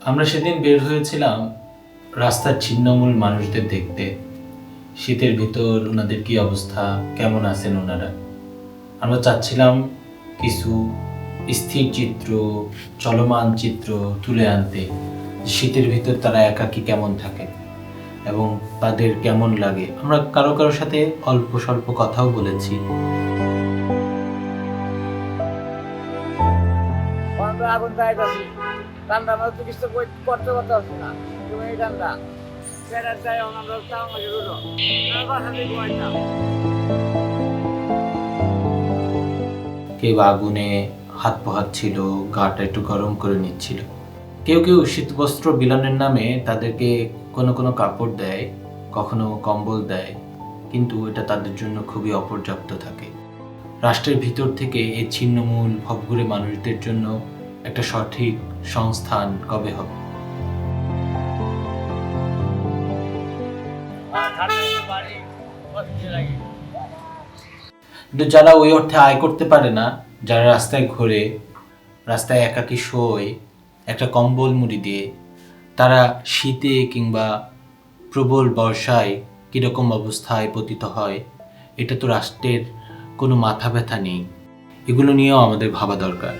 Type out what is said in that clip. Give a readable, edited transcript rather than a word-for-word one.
আমরা সেদিন বের হয়েছিলাম রাস্তার ছিন্নমূল মানুষদের দেখতে। শীতের ভিতর ওনাদের কি অবস্থা, কেমন আছেন ওনারা। আমরা চাচ্ছিলাম কিছু স্থির চিত্র, চলমান চিত্র তুলে আনতে। শীতের ভিতর তারা একাকী কেমন থাকে এবং তাদের কেমন লাগে। আমরা কারো কারোর সাথে অল্প স্বল্প কথাও বলেছি। আগুন পাইতেছি ঠান্ডা আমরা তো কিছু করতে পারতেছি না। তুমি এই ঠান্ডা সেটার চাই আমরা তাও আমাকে রুলো বাসা দিয়ে ঘুমাইতাম। কেউ আগুনে হাত পোহাচ্ছিল, গাটা একটু গরম করে নিচ্ছিল। কেউ কেউ শীতবস্ত্র বিলানের নামে তাদেরকে কোনো কোনো কাপড় দেয়, কখনো কম্বল দেয়, কিন্তু এটা তাদের জন্য খুবই অপর্যাপ্ত থাকে। রাষ্ট্রের ভিতর থেকে এই ছিন্নমূল ভবঘুরে মানুষদের জন্য একটা সঠিক সংস্থান কবে হবে? কিন্তু যারা ওই অর্থে আয় করতে পারে না, যারা রাস্তায় ঘোরে, রাস্তায় একাকী শোয় একটা কম্বল মুড়ি দিয়ে, তারা শীতে কিংবা প্রবল বর্ষায় কীরকম অবস্থায় পতিত হয়, এটা তো রাষ্ট্রের কোনো মাথা ব্যথা নেই। এগুলো নিয়েও আমাদের ভাবা দরকার।